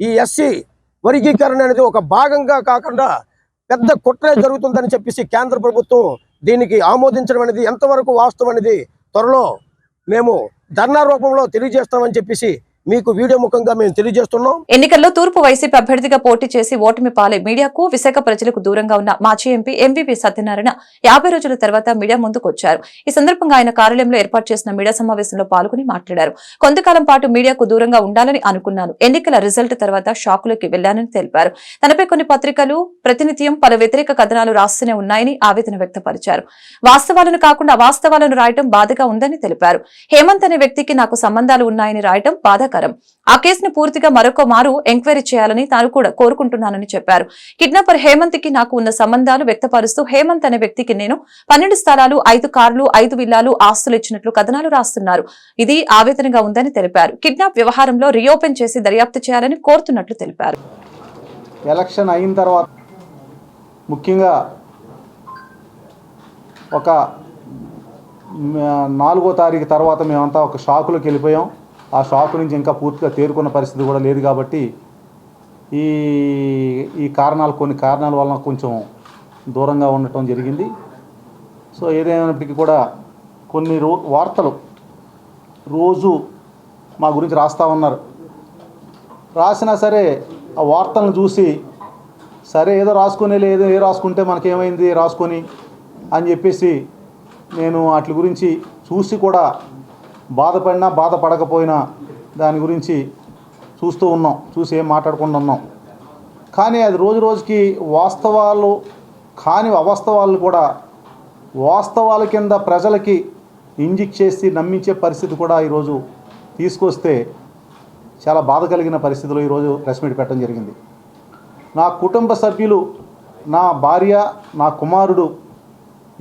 ఈ ఎస్సీ వర్గీకరణ అనేది ఒక భాగంగా కాకుండా పెద్ద కుట్రే జరుగుతుందని చెప్పేసి కేంద్ర ప్రభుత్వం దీనికి ఆమోదించడం అనేది ఎంతవరకు వాస్తవం అనేది త్వరలో మేము ధర్నా రూపంలో తెలియజేస్తామని చెప్పేసి మీకు వీడియో ముఖంగా మేము తెలియజేస్తున్నాం. ఎన్నికల్లో తూర్పు వైసీపీ అభ్యర్థిగా పోటీ చేసి ఓటమి పాలై మీడియాకు, విశాఖ ప్రజలకు దూరంగా ఉన్న మాజీ ఎంపీ ఎంవీవీ సత్యనారాయణ 50 రోజుల తర్వాత మీడియా ముందుకు వచ్చారు. ఈ సందర్భంగా ఆయన కార్యాలయంలో ఏర్పాటు చేసిన మీడియా సమావేశంలో పాల్గొని మాట్లాడారు. కొంతకాలం పాటు మీడియాకు దూరంగా ఉండాలని అనుకున్నాను. ఎన్నికల రిజల్ట్ తర్వాత షాకులోకి వెళ్లానని తెలిపారు. తనపై కొన్ని పత్రికలు ప్రతినిత్యం పలు వ్యతిరేక కథనాలు రాస్తూనే ఉన్నాయని ఆవేదన వ్యక్తపరిచారు. వాస్తవాలను కాకుండా అవాస్తవాలను రాయటం బాధగా ఉందని తెలిపారు. హేమంత్ అనే వ్యక్తికి నాకు సంబంధాలు ఉన్నాయని రాయటం బాధ. ఆ కేసును పూర్తిగా మరొక మారు ఎంక్వైరీ చేయాలని తాను కూడా కోరుకుంటున్నానని చెప్పారు. కిడ్నాపర్ హేమంత్ కి నాకు ఉన్న సంబంధాలు వ్యక్తపరుస్తూ హేమంత్ అనే వ్యక్తికి నేను 12 స్థలాలు, 5 కార్లు, 5 విల్లాలు ఆస్తులు ఇచ్చినట్లు కథనాలు రాస్తున్నారు. ఇది ఆవేదనగా ఉందని తెలిపారు. కిడ్నాప్ వ్యవహారంలో రీఓపెన్ చేసి దర్యాప్తు చేయాలని కోరుతున్నట్లు తెలిపారు. ఎలక్షన్ అయిన తర్వాత ముఖ్యంగా ఒక 4వ తారీఖు తర్వాత మేమంతా ఒక షాకులోకి వెళ్ళిపోయాం. ఆ షాకు నుంచి ఇంకా పూర్తిగా తేరుకున్న పరిస్థితి కూడా లేదు. కాబట్టి కొన్ని కారణాల వలన కొంచెం దూరంగా ఉండటం జరిగింది. సో ఏదైనప్పటికీ కూడా కొన్ని వార్తలు రోజు మా గురించి రాస్తూ ఉన్నారు. రాసినా సరే ఆ వార్తలను చూసి సరే ఏదో రాసుకునే లేదు, ఏ రాసుకుంటే మనకేమైంది రాసుకొని అని చెప్పేసి నేను వాటి గురించి చూసి కూడా బాధపడినా బాధపడకపోయినా దాని గురించి చూస్తూ ఉన్నాం, చూసి ఏం మాట్లాడకుండా ఉన్నాం. కానీ అది రోజు రోజుకి వాస్తవాలు కాని అవాస్తవాలు కూడా వాస్తవాల కింద ప్రజలకి ఇంజెక్ట్ చేసి నమ్మించే పరిస్థితి కూడా ఈరోజు తీసుకొస్తే చాలా బాధ కలిగిన పరిస్థితిలో ఈరోజు ప్రెస్ మీట్ పెట్టడం జరిగింది. నా కుటుంబ సభ్యులు, నా భార్య, నా కుమారుడు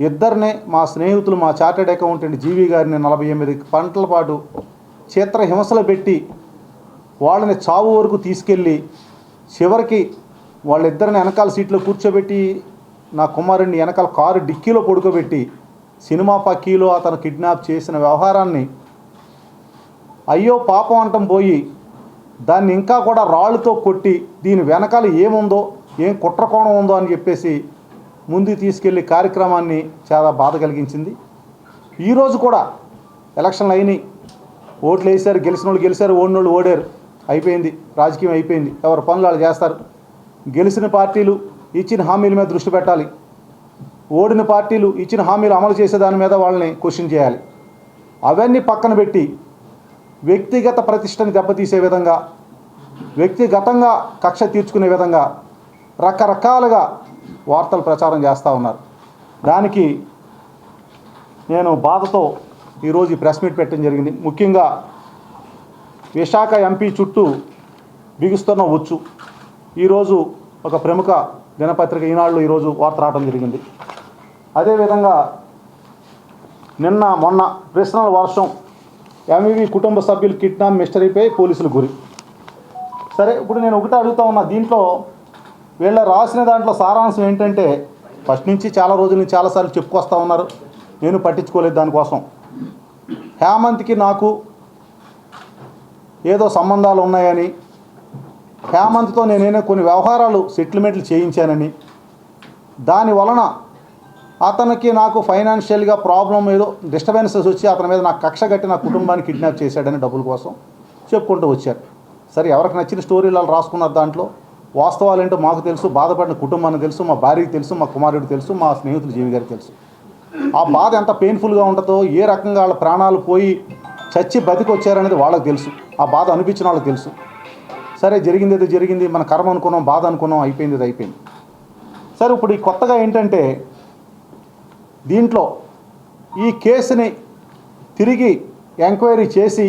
ఇద్దరినే మా స్నేహితులు, మా చార్టెడ్ అకౌంటెంట్ జీవి గారిని 48 గంటల పాటు చిత్రహింసలు పెట్టి వాళ్ళని చావు వరకు తీసుకెళ్ళి చివరికి వాళ్ళిద్దరిని వెనకాల సీట్లో కూర్చోబెట్టి నా కుమారుడిని వెనకాల కారు డిక్కీలో పడుకోబెట్టి సినిమా పక్కీలో అతను కిడ్నాప్ చేసిన వ్యవహారాన్ని అయ్యో పాపం అంటం పోయి దాన్ని ఇంకా కూడా రాళ్ళతో కొట్టి దీని వెనకాల ఏముందో, ఏం కుట్రకోణం ఉందో అని చెప్పేసి ముందుకు తీసుకెళ్లి కార్యక్రమాన్ని చాలా బాధ కలిగించింది. ఈరోజు కూడా ఎలక్షన్లు అయినాయి, ఓట్లు వేశారు, గెలిచిన వాళ్ళు గెలిచారు, ఓడిన వాళ్ళు ఓడారు, అయిపోయింది, రాజకీయం అయిపోయింది, ఎవరి పనులు వాళ్ళు చేస్తారు. గెలిచిన పార్టీలు ఇచ్చిన హామీల మీద దృష్టి పెట్టాలి, ఓడిన పార్టీలు ఇచ్చిన హామీలు అమలు చేసే దాని మీద వాళ్ళని క్వశ్చన్ చేయాలి. అవన్నీ పక్కన పెట్టి వ్యక్తిగత ప్రతిష్టని దెబ్బతీసే విధంగా, వ్యక్తిగతంగా కక్ష తీర్చుకునే విధంగా రకరకాలుగా వార్తలు ప్రచారం చేస్తూ ఉన్నారు. దానికి నేను బాధతో ఈరోజు ఈ ప్రెస్ మీట్ పెట్టడం జరిగింది. ముఖ్యంగా విశాఖ ఎంపీ చుట్టూ బిగుస్తున్న ఉచ్చు. ఈరోజు ఒక ప్రముఖ దినపత్రిక ఈనాడులో ఈరోజు వార్త రావడం జరిగింది. అదేవిధంగా నిన్న మొన్న ప్రశ్నల వర్షం, ఎంవివి కుటుంబ సభ్యులు కిడ్నాప్ మిస్టరీపై పోలీసులు గురి. సరే, ఇప్పుడు నేను ఒకటే అడుగుతా ఉన్నా, దీంట్లో వీళ్ళ రాసిన దాంట్లో సారాంశం ఏంటంటే, ఫస్ట్ నుంచి చాలా రోజుల నుంచి చాలాసార్లు చెప్పుకొస్తూ ఉన్నారు, నేను పట్టించుకోలేదు దానికోసం. హేమంత్కి నాకు ఏదో సంబంధాలు ఉన్నాయని, హేమంత్తో నేనే కొన్ని వ్యవహారాలు సెటిల్మెంట్లు చేయించానని, దాని వలన అతనికి నాకు ఫైనాన్షియల్గా ప్రాబ్లం ఏదో డిస్టర్బెన్సెస్ వచ్చి అతని మీద నాకు కక్ష కట్టి నా కుటుంబాన్ని కిడ్నాప్ చేశాడని డబ్బుల కోసం చెప్పుకుంటూ వచ్చారు. సరే, ఎవరికి నచ్చిన స్టోరీలు వాళ్ళు రాసుకున్నారు. దాంట్లో వాస్తవాలు ఏంటో మాకు తెలుసు, బాధపడిన కుటుంబానికి తెలుసు, మా భార్యకి తెలుసు, మా కుమారుడికి తెలుసు, మా స్నేహితులు జీవి గారికి తెలుసు. ఆ బాధ ఎంత పెయిన్ఫుల్గా ఉంటుందో, ఏ రకంగా వాళ్ళ ప్రాణాలు పోయి చచ్చి బతికి వచ్చారనేది వాళ్ళకి తెలుసు, ఆ బాధ అనిపించిన వాళ్ళకి తెలుసు. సరే, జరిగింది ఏదో జరిగింది, మన కర్మ అనుకున్నాం, బాధ అనుకున్నాం, అయిపోయింది అది అయిపోయింది. సరే, ఇప్పుడు ఈ కొత్తగా ఏంటంటే, దీంట్లో ఈ కేసుని తిరిగి ఎంక్వైరీ చేసి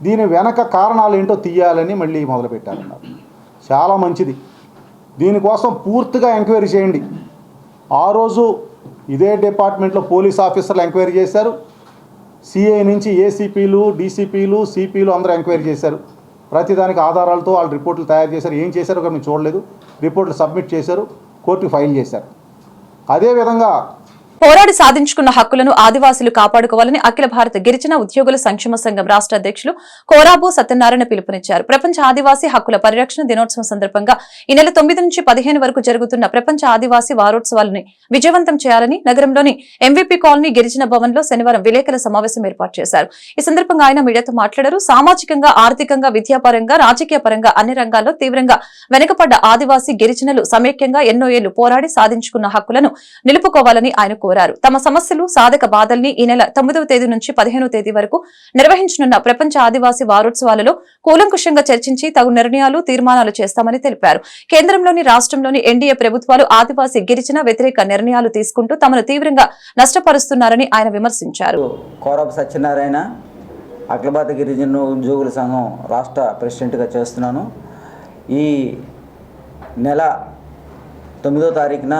దీని వెనక కారణాలు ఏంటో తీయాలని మళ్ళీ మొదలుపెట్టారన్నారు. చాలా మంచిది, దీనికోసం పూర్తిగా ఎంక్వైరీ చేయండి. ఆ రోజు ఇదే డిపార్ట్మెంట్లో పోలీస్ ఆఫీసర్లు ఎంక్వైరీ చేశారు, సిఐ నుంచి ఏసీపీలు, డీసీపీలు, సిపిలు అందరూ ఎంక్వైరీ చేశారు. ప్రతిదానికి ఆధారాలతో వాళ్ళు రిపోర్ట్లు తయారు చేశారు. ఏం చేశారో మేము చూడలేదు, రిపోర్ట్లు సబ్మిట్ చేశారు, కోర్టుకు ఫైల్ చేశారు. అదేవిధంగా పోరాడి సాధించుకున్న హక్కులను ఆదివాసులు కాపాడుకోవాలని అఖిల భారత గిరిజన ఉద్యోగుల సంక్షేమ సంఘం రాష్ట్ర అధ్యక్షులు కోరాబు సత్యనారాయణ పిలుపునిచ్చారు. ప్రపంచ ఆదివాసీ హక్కుల పరిరక్షణ దినోత్సవం సందర్భంగా ఈ నెల 9 నుంచి 15 వరకు జరుగుతున్న ప్రపంచ ఆదివాసీ వారోత్సవాలను విజయవంతం చేయాలని నగరంలోని ఎంవీపీ కాలనీ గిరిజన భవన్ లో శనివారం విలేకరుల సమావేశం ఏర్పాటు చేశారు. ఈ సందర్భంగా ఆయన మీడియాతో మాట్లాడారు. సామాజికంగా, ఆర్థికంగా, విద్యాపరంగా, రాజకీయ పరంగా అన్ని రంగాల్లో తీవ్రంగా వెనుకబడ్డ ఆదివాసీ గిరిజనులు సమైక్యంగా ఎన్నో ఏళ్లు పోరాడి సాధించుకున్న హక్కులను నిలుపుకోవాలని ఆయన కోరారు. తమ సమస్యలు, సాధక బాధల్ని ఈ నెల 9వ తేదీ నుంచి 15వ తేదీ వరకు నిర్వహించనున్న ప్రపంచ ఆదివాసీ వారోత్సవాలలో కూలంకుషంగా చర్చించి తగు నిర్ణయాలు, తీర్మానాలు చేస్తామని తెలిపారు. కేంద్రంలోని, రాష్ట్రంలోని ఎన్డీఏ ప్రభుత్వాలు ఆదివాసీ గిరిజన వ్యతిరేక నిర్ణయాలు తీసుకుంటూ తమను తీవ్రంగా నష్టపరుస్తున్నారని ఆయన విమర్శించారు. కోరాబు సత్యనారాయణ, అఖిల భారత గిరిజన ఉద్యోగుల సంఘం రాష్ట్ర ప్రెసిడెంట్గా చేస్తున్నాను. ఈ నెల 9వ తారీఖున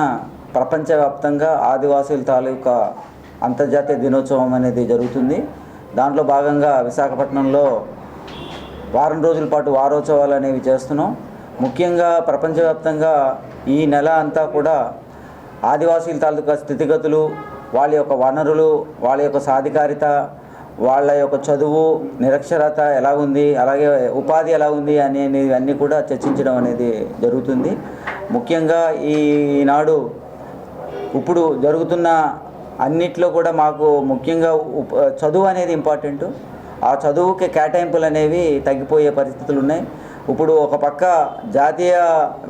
ప్రపంచవ్యాప్తంగా ఆదివాసీల తాలూకా అంతర్జాతీయ దినోత్సవం అనేది జరుగుతుంది. దాంట్లో భాగంగా విశాఖపట్నంలో వారం రోజుల పాటు వారోత్సవాలు అనేవి చేస్తున్నాం. ముఖ్యంగా ప్రపంచవ్యాప్తంగా ఈ నెల అంతా కూడా ఆదివాసీల తాలూకా స్థితిగతులు, వాళ్ళ యొక్క వనరులు, వాళ్ళ యొక్క సాధికారిత, వాళ్ళ యొక్క చదువు, నిరక్షరత ఎలా ఉంది, అలాగే ఉపాధి ఎలా ఉంది అనేవన్నీ కూడా చర్చించడం అనేది జరుగుతుంది. ముఖ్యంగా ఈనాడు ఇప్పుడు జరుగుతున్న అన్నిట్లో కూడా మాకు ముఖ్యంగా చదువు అనేది ఇంపార్టెంటు. ఆ చదువుకి కేటాయింపులు అనేవి తగ్గిపోయే పరిస్థితులు ఉన్నాయి. ఇప్పుడు ఒక పక్క జాతీయ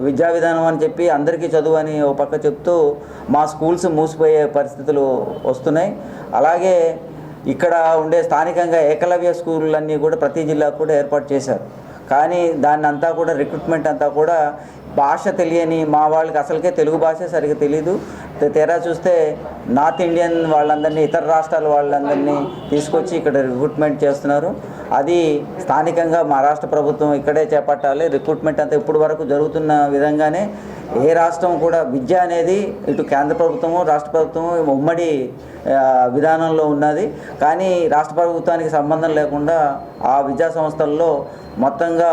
విద్యా విధానం అని చెప్పి అందరికీ చదువు అని ఒక పక్క చెప్తూ మా స్కూల్స్ మూసిపోయే పరిస్థితులు వస్తున్నాయి. అలాగే ఇక్కడ ఉండే స్థానికంగా ఏకలవ్య స్కూళ్ళన్నీ కూడా ప్రతి జిల్లాకు కూడా ఏర్పాటు చేశారు. కానీ దాన్ని అంతా కూడా రిక్రూట్మెంట్ అంతా కూడా భాష తెలియని మా వాళ్ళకి అసలుకే తెలుగు భాష సరిగ్గా తెలీదు. తెరా చూస్తే నార్త్ ఇండియన్ వాళ్ళందరినీ, ఇతర రాష్ట్రాల వాళ్ళందరినీ తీసుకొచ్చి ఇక్కడ రిక్రూట్మెంట్ చేస్తున్నారు. అది స్థానికంగా మా రాష్ట్ర ప్రభుత్వం ఇక్కడే చేపట్టాలి. రిక్రూట్మెంట్ అంతా ఇప్పుడు వరకు జరుగుతున్న విధంగానే ఏ రాష్ట్రం కూడా విద్య అనేది ఇటు కేంద్ర ప్రభుత్వము, రాష్ట్ర ప్రభుత్వము ఉమ్మడి విధానంలో ఉన్నది. కానీ రాష్ట్ర ప్రభుత్వానికి సంబంధం లేకుండా ఆ విద్యా సంస్థల్లో మొత్తంగా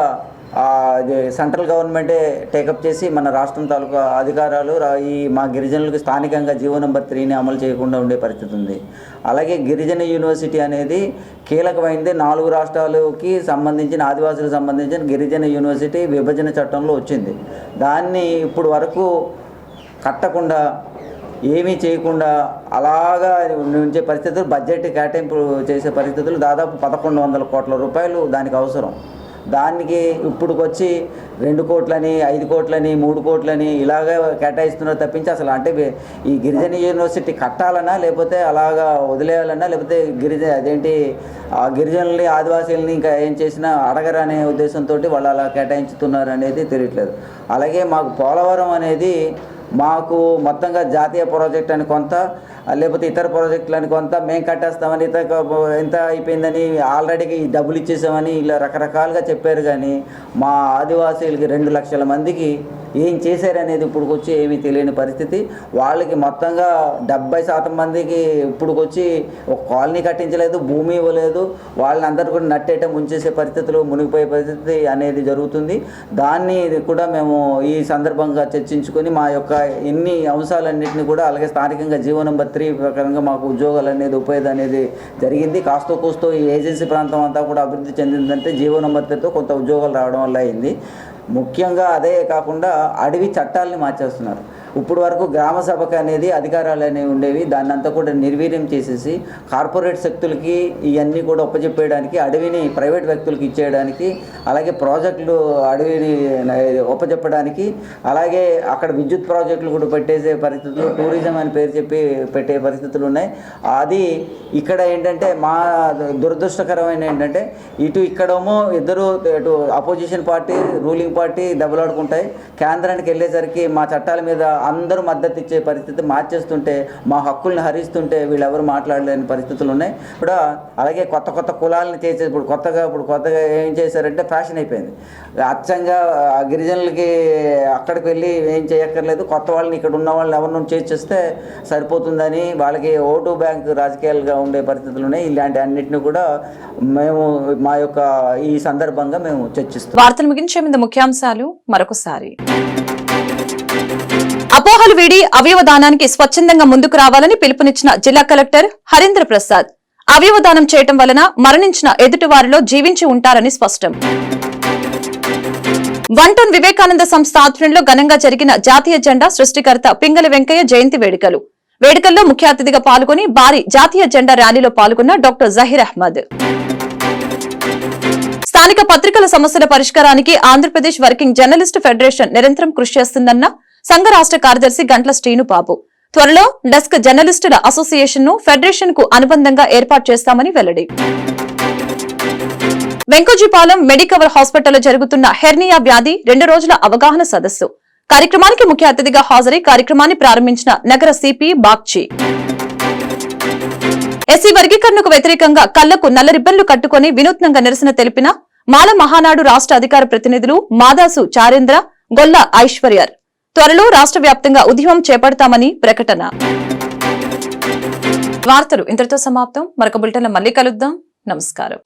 సెంట్రల్ గవర్నమెంటే టేకప్ చేసి మన రాష్ట్రం తాలూకా అధికారాలు ఈ మా గిరిజనులకు స్థానికంగా జీవో నెంబర్ 3ని అమలు చేయకుండా ఉండే పరిస్థితి ఉంది. అలాగే గిరిజన యూనివర్సిటీ అనేది కీలకమైనది. 4 రాష్ట్రాలకి సంబంధించిన ఆదివాసులకు సంబంధించిన గిరిజన యూనివర్సిటీ విభజన చట్టంలో వచ్చింది. దాన్ని ఇప్పుడు వరకు కట్టకుండా ఏమీ చేయకుండా అలాగా ఉంచే పరిస్థితులు, బడ్జెట్ కేటాయింపు చేసే పరిస్థితులు, దాదాపు 1100 కోట్ల రూపాయలు దానికి అవసరం. దానికి ఇప్పుడుకొచ్చి 2 కోట్లని 5 కోట్లని 3 కోట్లని ఇలాగే కేటాయిస్తున్నారు తప్పించి అసలు అంటే ఈ గిరిజన యూనివర్సిటీ కట్టాలన్నా లేకపోతే అలాగా వదిలేయాలన్నా లేకపోతే గిరిజనుల్ని ఆదివాసీలని ఇంకా ఏం చేసినా అడగరనే ఉద్దేశంతో వాళ్ళు అలా కేటాయించుతున్నారు అనేది తెలియట్లేదు. అలాగే మాకు పోలవరం అనేది మాకు మొత్తంగా జాతీయ ప్రాజెక్ట్ అని కొంత, లేకపోతే ఇతర ప్రాజెక్టులని కొంత, మేము కట్టేస్తామని ఎంత అయిపోయిందని ఆల్రెడీ డబ్బులు ఇచ్చేసామని ఇలా రకరకాలుగా చెప్పారు. కానీ మా ఆదివాసీలకి 2 లక్షల మందికి ఏం చేశారనేది ఇప్పుడుకొచ్చి ఏమీ తెలియని పరిస్థితి. వాళ్ళకి మొత్తంగా 70% మందికి ఇప్పుడుకొచ్చి ఒక కాలనీ కట్టించలేదు, భూమి ఇవ్వలేదు. వాళ్ళని అందరూ కూడా నట్టేట ముంచేసే పరిస్థితులు, మునిగిపోయే పరిస్థితి అనేది జరుగుతుంది. దాన్ని కూడా మేము ఈ సందర్భంగా చర్చించుకొని మా యొక్క ఎన్ని అంశాలన్నింటినీ కూడా, అలాగే స్థానికంగా జీవో నెంబర్ 3 ప్రకారంగా మాకు ఉద్యోగాలు అనేది ఉపయోగం అనేది జరిగింది. కాస్తో కూస్తో ఈ ఏజెన్సీ ప్రాంతం అంతా కూడా అభివృద్ధి చెందిందంటే జీవో నెంబర్ 3తో కొంత ఉద్యోగాలు రావడం వల్ల అయింది. ముఖ్యంగా అదే కాకుండా అడవి చట్టాలని మార్చేస్తున్నారు. ఇప్పుడు వరకు గ్రామ సభకు అనేది అధికారాలు అనేవి ఉండేవి, దాన్ని అంతా కూడా నిర్వీర్యం చేసేసి కార్పొరేట్ శక్తులకి ఇవన్నీ కూడా ఒప్పచెప్పేయడానికి, అడవిని ప్రైవేట్ వ్యక్తులకు ఇచ్చేయడానికి, అలాగే ప్రాజెక్టులు అడవిని ఒప్పచెప్పడానికి, అలాగే అక్కడ విద్యుత్ ప్రాజెక్టులు కూడా పెట్టేసే పరిస్థితులు, టూరిజం అని పేరు చెప్పి పెట్టే పరిస్థితులు ఉన్నాయి. అది ఇక్కడ ఏంటంటే మా దురదృష్టకరమైన ఏంటంటే ఇక్కడేమో ఇద్దరు అపోజిషన్ పార్టీ రూలింగ్ పార్టీ దెబ్బలాడుకుంటాయి, కేంద్రానికి వెళ్ళేసరికి మా చట్టాల మీద అందరూ మద్దతు ఇచ్చే పరిస్థితి మార్చేస్తుంటే, మా హక్కుల్ని హరిస్తుంటే వీళ్ళెవరు మాట్లాడలేని పరిస్థితులు ఉన్నాయి. ఇప్పుడు అలాగే కొత్త కులాలను చేసే ఇప్పుడు కొత్తగా ఏం చేశారంటే ఫ్యాషన్ అయిపోయింది. అచ్చంగా గిరిజనులకి అక్కడికి వెళ్ళి ఏం చేయక్కర్లేదు, కొత్త వాళ్ళని ఇక్కడ ఉన్న వాళ్ళని ఎవరినో చేస్తే సరిపోతుందని వాళ్ళకి ఓటు బ్యాంక్ రాజకీయాలుగా ఉండే పరిస్థితులు ఉన్నాయి. ఇలాంటి అన్నింటినీ కూడా మేము మా యొక్క ఈ సందర్భంగా మేము చర్చిస్తాం. వార్తలు ముగించే ముందు ముఖ్యాంశాలు మరొకసారి. అపోహలు వీడి అవయవ దానానికి స్వచ్ఛందంగా ముందుకు రావాలని పిలుపునిచ్చిన జిల్లా కలెక్టర్ హరీంద్ర ప్రసాద్. అవయవ దానం చేయటం వలన మరణించిన ఎదుటివారిలో జీవించి ఉంటారని స్పష్టం. 1 టౌన్ వివేకానంద సంస్థ ఆధ్వర్యంలో ఘనంగా జరిగిన జాతీయ జెండా సృష్టికర్త పింగళి వెంకయ్య జయంతి వేడుకల్లో ముఖ్య అతిథిగా పాల్గొని భారీ జాతీయ జెండా ర్యాలీలో పాల్గొన్న డాక్టర్ జహీర్ అహ్మద్. స్థానిక పత్రికల సమస్యల పరిష్కారానికి ఆంధ్రప్రదేశ్ వర్కింగ్ జర్నలిస్టు ఫెడరేషన్ నిరంతరం కృషి చేస్తుందన్న సంఘ రాష్ట్ర కార్యదర్శి గంట్ల శ్రీనుబాబు. త్వరలో డెస్క్ జర్నలిస్టుల అసోసియేషన్ ను ఫెడరేషన్ కు అనుబంధంగా ఏర్పాటు చేస్తామని వెల్లడి. వెంకోజీపాలెం మెడికవర్ హాస్పిటల్లో జరుగుతున్న హెర్నియా వ్యాధి 2 రోజుల అవగాహన సదస్సు కార్యక్రమానికి ముఖ్య అతిథిగా హాజరై కార్యక్రమాన్ని ప్రారంభించిన నగర సిపి బాగ్చి. ఎస్సీ వర్గీకరణకు వ్యతిరేకంగా కళ్లకు నల్ల రిబ్బన్లు కట్టుకుని వినూత్నంగా నిరసన తెలిపిన మాల మహానాడు రాష్ట్ర అధికార ప్రతినిధులు మాదాసు చారేంద్ర, గొల్ల ఐశ్వర్యర్. త్వరలో రాష్ట్ర వ్యాప్తంగా ఉద్యమం చేపడతామని ప్రకటన. వార్తలు ఇంతటితో సమాప్తం. మరొక బులెటిన్లో మళ్ళీ కలుద్దాం. నమస్కారం.